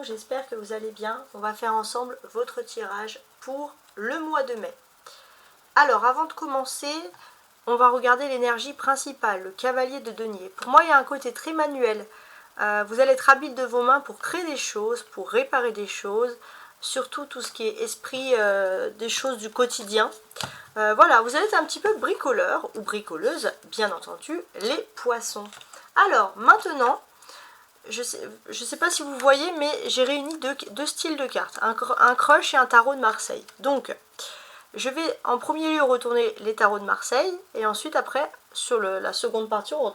j'espère que vous allez bien. On va faire ensemble votre tirage pour le mois de mai. Alors avant de commencer, on va regarder l'énergie principale, le cavalier de denier. Pour moi il y a un côté très manuel. Vous allez être habile de vos mains pour créer des choses, pour réparer des choses, surtout tout ce qui est esprit des choses du quotidien. Voilà, vous allez être un petit peu bricoleur ou bricoleuse, bien entendu, les poissons. Alors maintenant, je sais pas si vous voyez, mais j'ai réuni deux styles de cartes, un crush et un tarot de Marseille. Donc, je vais en premier lieu retourner les tarots de Marseille, et ensuite après, sur la seconde partie, on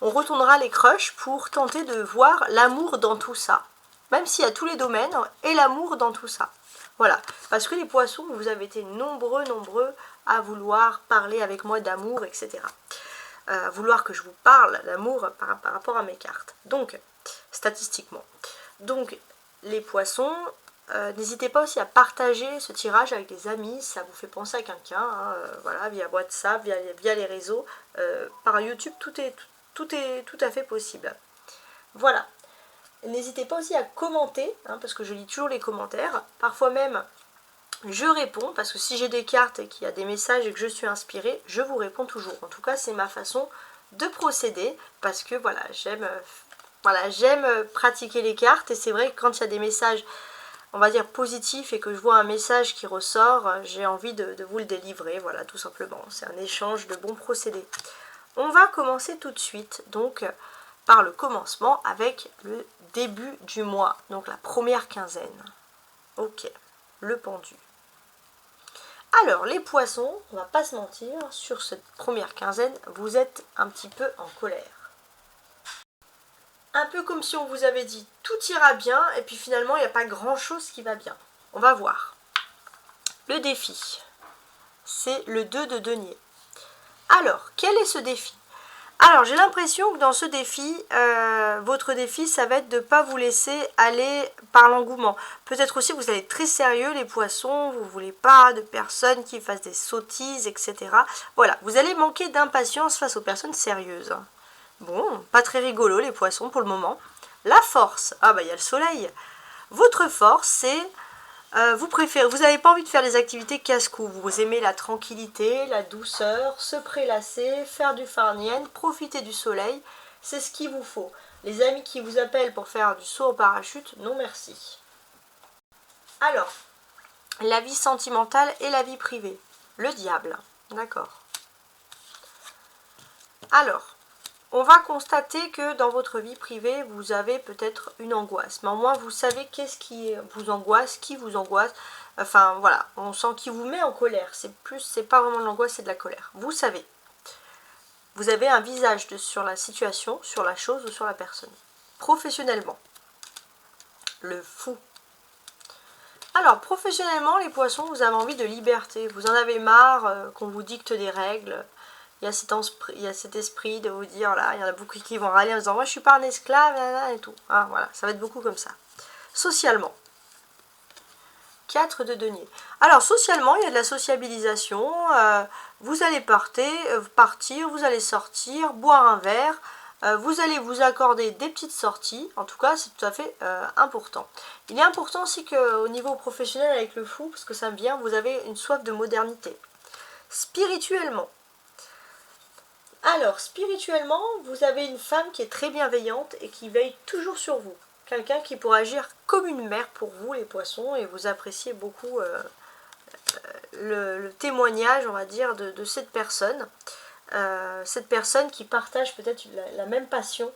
retournera les crushs pour tenter de voir l'amour dans tout ça. Même s'il y a tous les domaines, et l'amour dans tout ça. Voilà, parce que les poissons, vous avez été nombreux à vouloir parler avec moi d'amour, etc. Vouloir que je vous parle d'amour par rapport à mes cartes. Donc, statistiquement. Donc, les poissons, n'hésitez pas aussi à partager ce tirage avec des amis, ça vous fait penser à quelqu'un, hein, voilà, via WhatsApp, via les réseaux, par YouTube, tout est tout à fait possible. Voilà. N'hésitez pas aussi à commenter, hein, parce que je lis toujours les commentaires. Parfois même, je réponds, parce que si j'ai des cartes et qu'il y a des messages et que je suis inspirée, je vous réponds toujours. En tout cas, c'est ma façon de procéder, parce que voilà, j'aime pratiquer les cartes. Et c'est vrai que quand il y a des messages, on va dire positifs, et que je vois un message qui ressort, j'ai envie de vous le délivrer, voilà, tout simplement. C'est un échange de bons procédés. On va commencer tout de suite, donc, par le commencement avec le début du mois, donc la première quinzaine. Ok, le pendu. Alors, les poissons, on va pas se mentir, sur cette première quinzaine, vous êtes un petit peu en colère. Un peu comme si on vous avait dit tout ira bien, et puis finalement, il n'y a pas grand-chose qui va bien. On va voir. Le défi, c'est le 2 de denier. Alors, quel est ce défi ? Alors, j'ai l'impression que dans ce défi, votre défi, ça va être de ne pas vous laisser aller par l'engouement. Peut-être aussi que vous allez être très sérieux, les poissons, vous ne voulez pas de personnes qui fassent des sottises, etc. Voilà, vous allez manquer d'impatience face aux personnes sérieuses. Bon, pas très rigolo, les poissons, pour le moment. La force, ah bah il y a le soleil. Votre force, c'est... vous n'avez pas envie de faire des activités casse-cou, vous aimez la tranquillité, la douceur, se prélasser, faire du farniente, profiter du soleil, c'est ce qu'il vous faut. Les amis qui vous appellent pour faire du saut en parachute, non merci. Alors, la vie sentimentale et la vie privée, le diable, d'accord. Alors, on va constater que dans votre vie privée, vous avez peut-être une angoisse. Mais au moins, vous savez qu'est-ce qui vous angoisse, qui vous angoisse. Enfin, voilà, on sent qui vous met en colère. C'est pas vraiment de l'angoisse, c'est de la colère. Vous savez. Vous avez un visage sur la situation, sur la chose ou sur la personne. Professionnellement. Le fou. Alors, professionnellement, les poissons, vous avez envie de liberté. Vous en avez marre qu'on vous dicte des règles. Il y a cet esprit de vous dire, là, il y en a beaucoup qui vont râler en disant, moi je suis pas un esclave, et tout. Ah, voilà, ça va être beaucoup comme ça. Socialement. 4 de denier. Alors, socialement, il y a de la sociabilisation. Vous allez partir, vous allez sortir, boire un verre. Vous allez vous accorder des petites sorties. En tout cas, c'est tout à fait important. Il est important aussi qu'au niveau professionnel avec le fou, parce que ça me vient, vous avez une soif de modernité. Spirituellement. Alors, spirituellement, vous avez une femme qui est très bienveillante et qui veille toujours sur vous. Quelqu'un qui pourra agir comme une mère pour vous, les poissons, et vous appréciez beaucoup le témoignage, on va dire, de cette personne. Cette personne qui partage peut-être la même passion,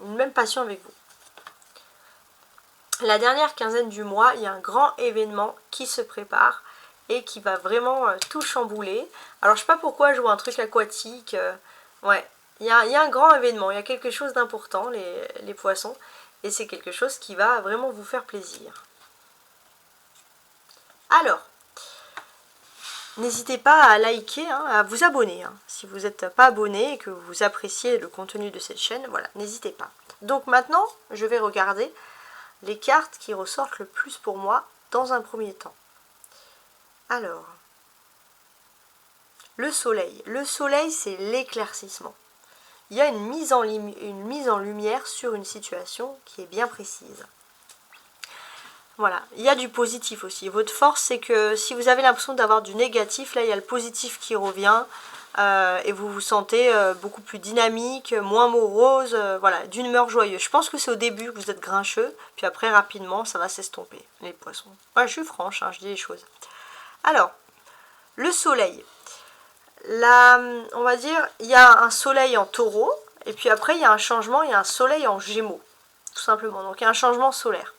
une même passion avec vous. La dernière quinzaine du mois, il y a un grand événement qui se prépare et qui va vraiment tout chambouler. Alors, je ne sais pas pourquoi je vois un truc aquatique... ouais, il y a un grand événement, il y a quelque chose d'important, les poissons, et c'est quelque chose qui va vraiment vous faire plaisir. Alors, n'hésitez pas à liker, hein, à vous abonner. Hein. Si vous n'êtes pas abonné et que vous appréciez le contenu de cette chaîne, voilà, n'hésitez pas. Donc maintenant, je vais regarder les cartes qui ressortent le plus pour moi dans un premier temps. Alors... le soleil, c'est l'éclaircissement. il y a une mise en lumière sur une situation qui est bien précise. Voilà, il y a du positif aussi. Votre force, c'est que si vous avez l'impression d'avoir du négatif, là il y a le positif qui revient et vous vous sentez beaucoup plus dynamique, moins morose, voilà, d'une humeur joyeuse. Je pense que c'est au début que vous êtes grincheux, puis après rapidement ça va s'estomper, les poissons. Ouais, je suis franche, hein, je dis les choses. Alors, le soleil. Là, on va dire, il y a un soleil en taureau, et puis après il y a un changement, il y a un soleil en gémeaux, tout simplement. Donc il y a un changement solaire.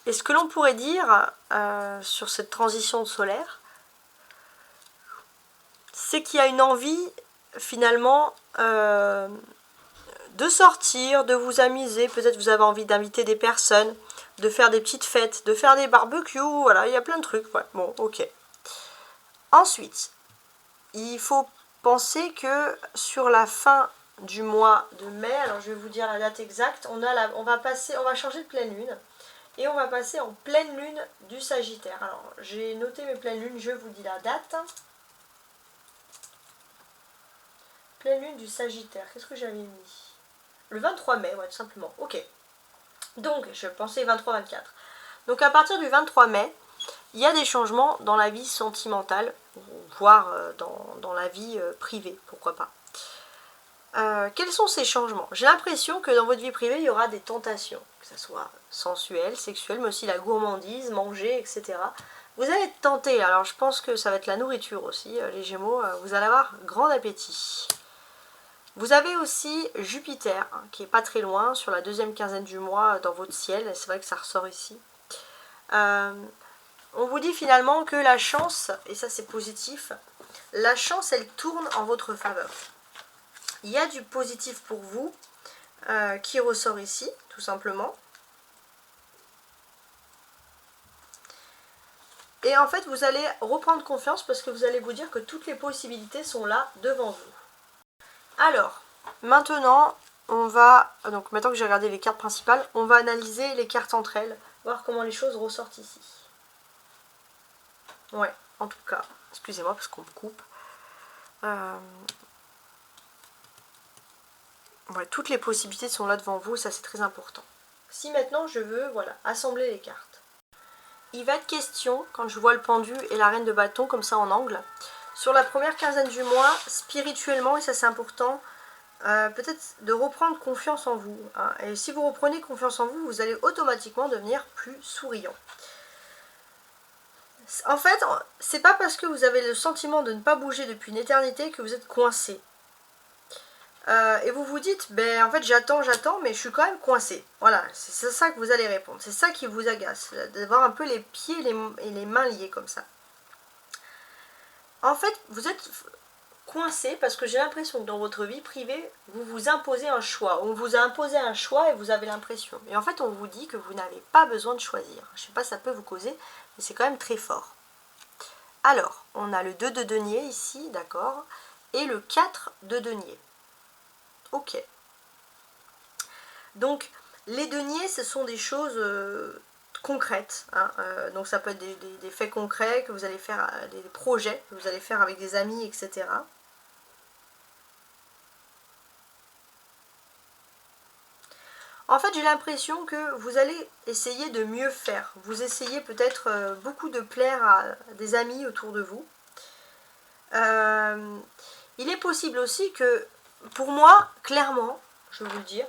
Et ce que l'on pourrait dire sur cette transition solaire, c'est qu'il y a une envie finalement de sortir, de vous amuser. Peut-être vous avez envie d'inviter des personnes, de faire des petites fêtes, de faire des barbecues, voilà, il y a plein de trucs. Ouais. Bon, ok. Ensuite, il faut penser que sur la fin du mois de mai, alors je vais vous dire la date exacte, on va changer de pleine lune. Et on va passer en pleine lune du Sagittaire. Alors, j'ai noté mes pleines lunes, je vous dis la date. Pleine lune du Sagittaire, qu'est-ce que j'avais mis? Le 23 mai, ouais, tout simplement. Ok. Donc, je pensais 23-24. Donc, à partir du 23 mai, il y a des changements dans la vie sentimentale, voire dans la vie privée, pourquoi pas. Quels sont ces changements? J'ai l'impression que dans votre vie privée, il y aura des tentations, que ce soit sensuelles, sexuelles, mais aussi la gourmandise, manger, etc. Vous allez être tenté, alors je pense que ça va être la nourriture aussi, les Gémeaux, vous allez avoir grand appétit. Vous avez aussi Jupiter, hein, qui est pas très loin, sur la deuxième quinzaine du mois dans votre ciel, c'est vrai que ça ressort ici. On vous dit finalement que la chance, et ça c'est positif, la chance elle tourne en votre faveur. Il y a du positif pour vous qui ressort ici, tout simplement. Et en fait, vous allez reprendre confiance parce que vous allez vous dire que toutes les possibilités sont là devant vous. Alors, maintenant, maintenant que j'ai regardé les cartes principales, on va analyser les cartes entre elles, voir comment les choses ressortent ici. Ouais, en tout cas, excusez-moi parce qu'on me coupe. Ouais, toutes les possibilités sont là devant vous, ça c'est très important. Si maintenant je veux, voilà, assembler les cartes. Il va être question, quand je vois le pendu et la reine de bâton comme ça en angle, sur la première quinzaine du mois, spirituellement, et ça c'est important, peut-être de reprendre confiance en vous. Hein. Et si vous reprenez confiance en vous, vous allez automatiquement devenir plus souriant. En fait, c'est pas parce que vous avez le sentiment de ne pas bouger depuis une éternité que vous êtes coincé. Et vous vous dites, ben en fait j'attends, mais je suis quand même coincé. Voilà, c'est ça que vous allez répondre. C'est ça qui vous agace, d'avoir un peu les pieds et les mains liés comme ça. En fait, vous êtes coincé parce que j'ai l'impression que dans votre vie privée, vous vous imposez un choix. On vous a imposé un choix et vous avez l'impression. Et en fait, on vous dit que vous n'avez pas besoin de choisir. Je ne sais pas si ça peut vous causer, mais c'est quand même très fort. Alors, on a le 2 de denier ici, d'accord, et le 4 de denier. Ok. Donc, les deniers, ce sont des choses concrètes. Hein, donc, ça peut être des faits concrets que vous allez faire, des projets que vous allez faire avec des amis, etc. En fait, j'ai l'impression que vous allez essayer de mieux faire. Vous essayez peut-être beaucoup de plaire à des amis autour de vous. Il est possible aussi que, pour moi, clairement, je vais vous le dire,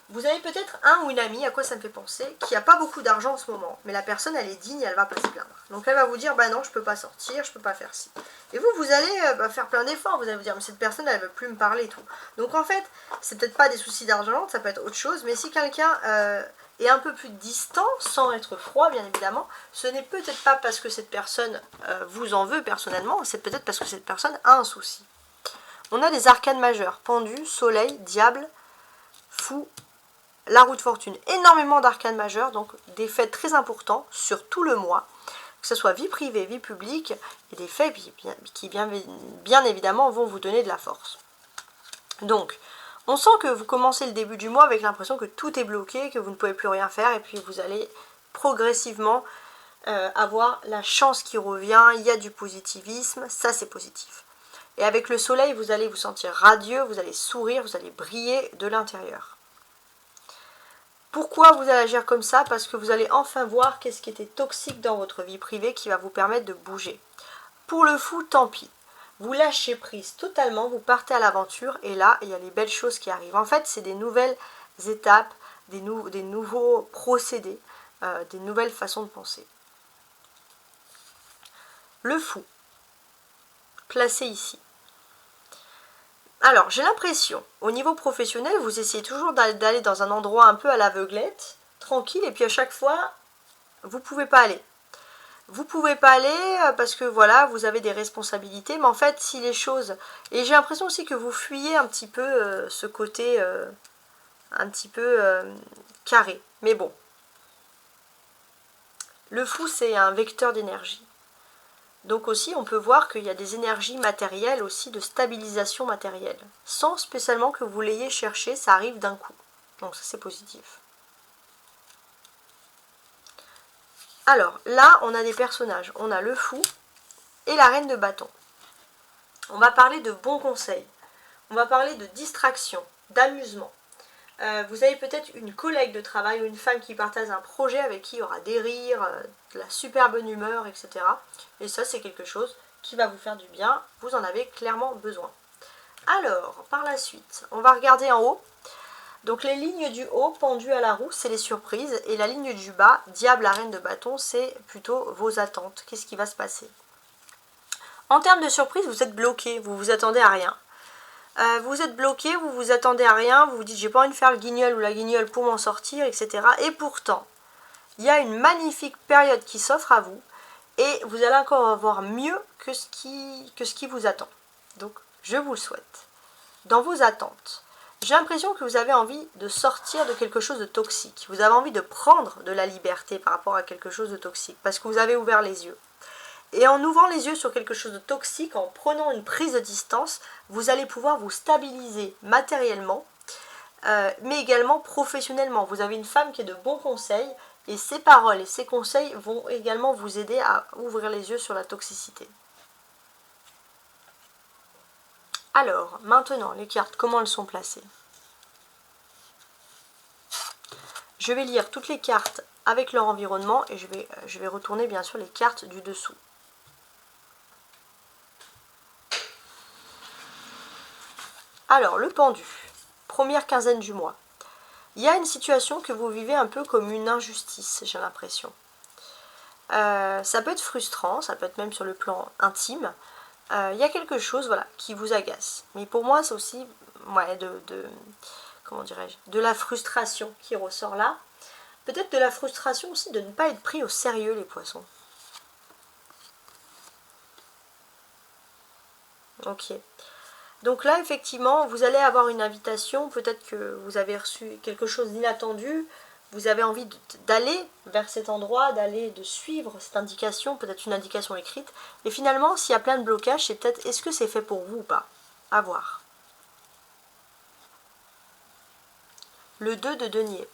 vous avez peut-être un ou une amie, à quoi ça me fait penser, qui n'a pas beaucoup d'argent en ce moment, mais la personne elle est digne, elle va pas se plaindre. Donc elle va vous dire, bah non, je peux pas sortir, je peux pas faire ci. Et vous allez faire plein d'efforts, vous allez vous dire, mais cette personne elle veut plus me parler et tout. Donc en fait, c'est peut-être pas des soucis d'argent, ça peut être autre chose, mais si quelqu'un est un peu plus distant, sans être froid bien évidemment, ce n'est peut-être pas parce que cette personne vous en veut personnellement, c'est peut-être parce que cette personne a un souci. On a des arcanes majeures, pendu, soleil, diable, fou, la roue de fortune, énormément d'arcanes majeures, donc des faits très importants sur tout le mois, que ce soit vie privée, vie publique, et des faits qui bien évidemment vont vous donner de la force. Donc, on sent que vous commencez le début du mois avec l'impression que tout est bloqué, que vous ne pouvez plus rien faire, et puis vous allez progressivement avoir la chance qui revient, il y a du positivisme, ça c'est positif. Et avec le soleil, vous allez vous sentir radieux, vous allez sourire, vous allez briller de l'intérieur. Pourquoi vous allez agir comme ça? Parce que vous allez enfin voir qu'est-ce qui était toxique dans votre vie privée qui va vous permettre de bouger. Pour le fou, tant pis. Vous lâchez prise totalement, vous partez à l'aventure et là, il y a les belles choses qui arrivent. En fait, c'est des nouvelles étapes, des nouveaux procédés, des nouvelles façons de penser. Le fou, placé ici. Alors, j'ai l'impression, au niveau professionnel, vous essayez toujours d'aller dans un endroit un peu à l'aveuglette, tranquille, et puis à chaque fois, vous ne pouvez pas aller. Vous ne pouvez pas aller parce que voilà, vous avez des responsabilités, mais en fait, si les choses... Et j'ai l'impression aussi que vous fuyez un petit peu ce côté un petit peu carré. Mais bon, le fou, c'est un vecteur d'énergie. Donc aussi, on peut voir qu'il y a des énergies matérielles aussi, de stabilisation matérielle. Sans spécialement que vous l'ayez cherché, ça arrive d'un coup. Donc ça, c'est positif. Alors, là, on a des personnages. On a le fou et la reine de bâton. On va parler de bons conseils. On va parler de distraction, d'amusement. Vous avez peut-être une collègue de travail ou une femme qui partage un projet avec qui il y aura des rires, de la super bonne humeur, etc. Et ça, c'est quelque chose qui va vous faire du bien. Vous en avez clairement besoin. Alors, par la suite, on va regarder en haut. Donc les lignes du haut, pendues à la roue, c'est les surprises. Et la ligne du bas, diable, la reine de bâton, c'est plutôt vos attentes. Qu'est-ce qui va se passer? En termes de surprise, vous êtes bloqué, vous vous attendez à rien. Vous êtes bloqué, vous vous attendez à rien, vous vous dites j'ai pas envie de faire le guignol ou la guignole pour m'en sortir, etc. Et pourtant, il y a une magnifique période qui s'offre à vous et vous allez encore avoir mieux que ce qui vous attend. Donc, je vous le souhaite. Dans vos attentes, j'ai l'impression que vous avez envie de sortir de quelque chose de toxique. Vous avez envie de prendre de la liberté par rapport à quelque chose de toxique parce que vous avez ouvert les yeux. Et en ouvrant les yeux sur quelque chose de toxique, en prenant une prise de distance, vous allez pouvoir vous stabiliser matériellement, mais également professionnellement. Vous avez une femme qui est de bons conseils, et ses paroles et ses conseils vont également vous aider à ouvrir les yeux sur la toxicité. Alors, maintenant, les cartes, comment elles sont placées? Je vais lire toutes les cartes avec leur environnement, et je vais retourner bien sûr les cartes du dessous. Alors, le pendu, première quinzaine du mois. Il y a une situation que vous vivez un peu comme une injustice, j'ai l'impression. Ça peut être frustrant, ça peut être même sur le plan intime. Il y a quelque chose voilà, qui vous agace. Mais pour moi, c'est aussi comment dirais-je, de la frustration qui ressort là. Peut-être de la frustration aussi de ne pas être pris au sérieux, les poissons. Ok. Donc là, effectivement, vous allez avoir une invitation, peut-être que vous avez reçu quelque chose d'inattendu, vous avez envie d'aller vers cet endroit, de suivre cette indication, peut-être une indication écrite, et finalement, s'il y a plein de blocages, c'est peut-être, est-ce que c'est fait pour vous ou pas? À voir. Le 2 de denier.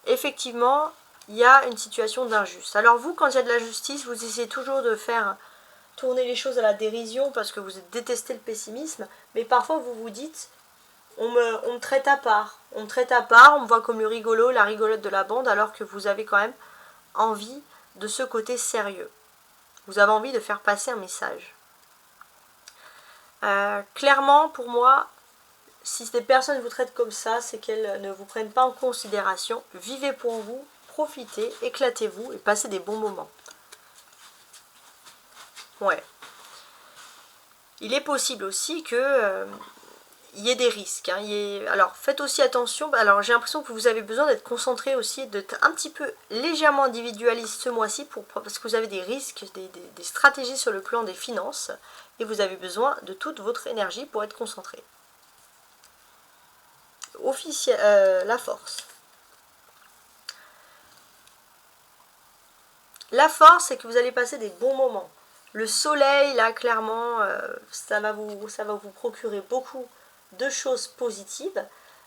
Effectivement, il y a une situation d'injuste. Alors vous, quand il y a de la justice, vous essayez toujours de faire tourner les choses à la dérision parce que vous détestez le pessimisme, mais parfois vous vous dites on me traite à part, on me voit comme le rigolo, la rigolote de la bande, alors que vous avez quand même envie de ce côté sérieux. Vous avez envie de faire passer un message. Clairement, pour moi, si des personnes vous traitent comme ça, c'est qu'elles ne vous prennent pas en considération. Vivez pour vous, profitez, éclatez-vous et passez des bons moments. Ouais. Il est possible aussi que il y ait des risques. Hein. Alors faites aussi attention. Alors j'ai l'impression que vous avez besoin d'être concentré aussi, d'être un petit peu légèrement individualiste ce mois-ci parce que vous avez des risques, des stratégies sur le plan des finances et vous avez besoin de toute votre énergie pour être concentré. La force. La force, c'est que vous allez passer des bons moments. Le soleil, là, clairement, ça va vous procurer beaucoup de choses positives.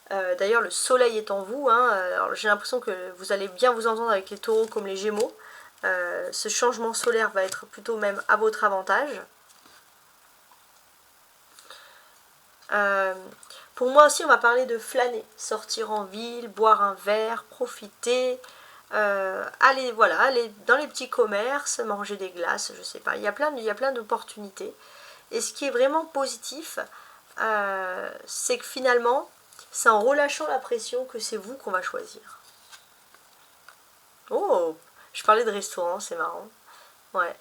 D'ailleurs, le soleil est en vous. Hein, j'ai l'impression que vous allez bien vous entendre avec les taureaux comme les gémeaux. Ce changement solaire va être plutôt même à votre avantage. Pour moi aussi, on va parler de flâner, sortir en ville, boire un verre, profiter, aller, voilà, aller dans les petits commerces, manger des glaces, je sais pas. Il y a plein d'opportunités. Et ce qui est vraiment positif, c'est que finalement, c'est en relâchant la pression que c'est vous qu'on va choisir. Oh, je parlais de restaurant, c'est marrant. Ouais.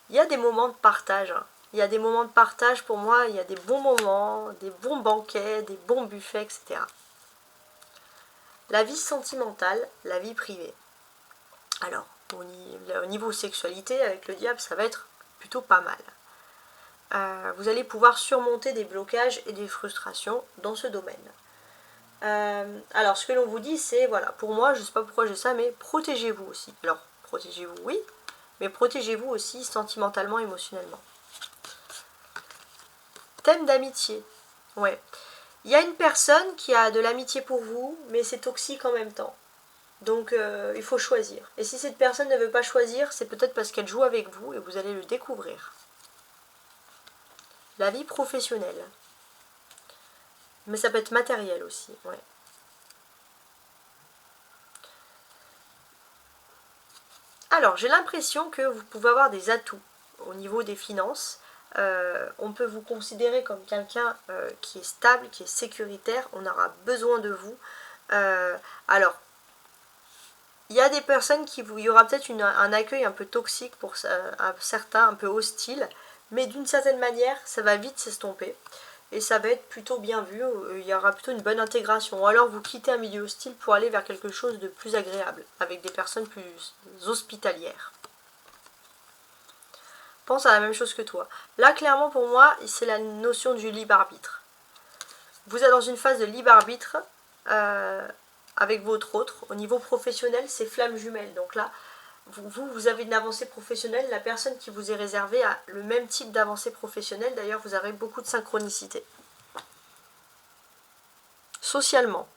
Il y a des moments de partage. Hein. Il y a des moments de partage pour moi, il y a des bons moments, des bons banquets, des bons buffets, etc. La vie sentimentale, la vie privée. Alors, au niveau sexualité, avec le diable, ça va être plutôt pas mal. Vous allez pouvoir surmonter des blocages et des frustrations dans ce domaine. Alors, ce que l'on vous dit, c'est, voilà, pour moi, je ne sais pas pourquoi j'ai ça, mais protégez-vous aussi. Alors, protégez-vous, oui, mais protégez-vous aussi sentimentalement, émotionnellement. Thème d'amitié. Ouais. Il y a une personne qui a de l'amitié pour vous, mais c'est toxique en même temps. Donc il faut choisir. Et si cette personne ne veut pas choisir, c'est peut-être parce qu'elle joue avec vous et vous allez le découvrir. La vie professionnelle. Mais ça peut être matériel aussi. Ouais. Alors, j'ai l'impression que vous pouvez avoir des atouts au niveau des finances. On peut vous considérer comme quelqu'un qui est stable, qui est sécuritaire. On aura besoin de vous. Alors, il y a des personnes il y aura peut-être un accueil un peu toxique pour certains, un peu hostile, mais d'une certaine manière, ça va vite s'estomper et ça va être plutôt bien vu. Il y aura plutôt une bonne intégration. Ou alors vous quittez un milieu hostile pour aller vers quelque chose de plus agréable, avec des personnes plus hospitalières. Pense à la même chose que toi. Là, clairement, pour moi, c'est la notion du libre arbitre. Vous êtes dans une phase de libre arbitre avec votre autre. Au niveau professionnel, c'est flamme jumelle. Donc là, vous avez une avancée professionnelle. La personne qui vous est réservée a le même type d'avancée professionnelle. D'ailleurs, vous avez beaucoup de synchronicité. Socialement.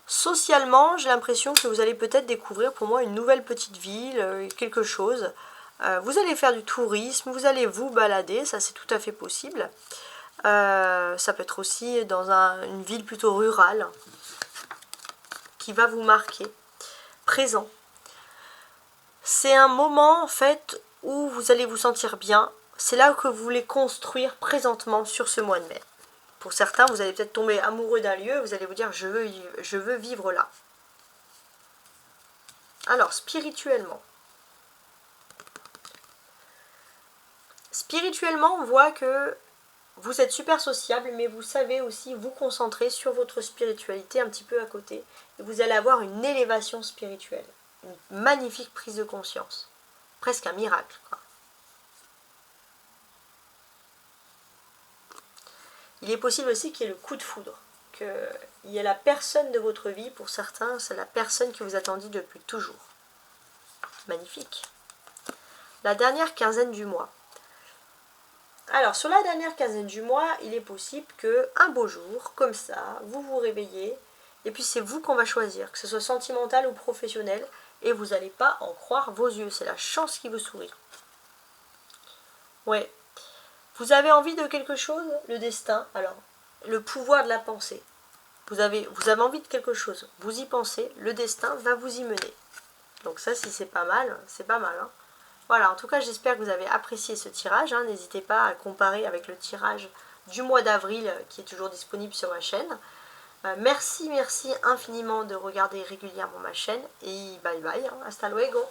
Socialement, j'ai l'impression que vous allez peut-être découvrir pour moi une nouvelle petite ville, quelque chose. Vous allez faire du tourisme, vous allez vous balader, ça c'est tout à fait possible. Ça peut être aussi dans une ville plutôt rurale qui va vous marquer. Présent. C'est un moment en fait où vous allez vous sentir bien. C'est là que vous voulez construire présentement sur ce mois de mai. Pour certains, vous allez peut-être tomber amoureux d'un lieu, vous allez vous dire je veux vivre là. Alors, spirituellement. Spirituellement, on voit que vous êtes super sociable, mais vous savez aussi vous concentrer sur votre spiritualité un petit peu à côté. Et vous allez avoir une élévation spirituelle. Une magnifique prise de conscience. Presque un miracle, quoi. Il est possible aussi qu'il y ait le coup de foudre. Qu'il y ait la personne de votre vie. Pour certains, c'est la personne que vous attendiez depuis toujours. Magnifique. La dernière quinzaine du mois. Alors, sur la dernière quinzaine du mois, il est possible qu'un beau jour, comme ça, vous vous réveillez, et puis c'est vous qu'on va choisir, que ce soit sentimental ou professionnel, et vous n'allez pas en croire vos yeux, c'est la chance qui vous sourit. Ouais. Vous avez envie de quelque chose, le destin, alors, le pouvoir de la pensée. Vous avez envie de quelque chose, vous y pensez, le destin va vous y mener. Donc ça, si c'est pas mal, c'est pas mal, hein. Voilà, en tout cas, j'espère que vous avez apprécié ce tirage. Hein. N'hésitez pas à le comparer avec le tirage du mois d'avril qui est toujours disponible sur ma chaîne. Merci infiniment de regarder régulièrement ma chaîne. Et bye bye, hein. Hasta luego.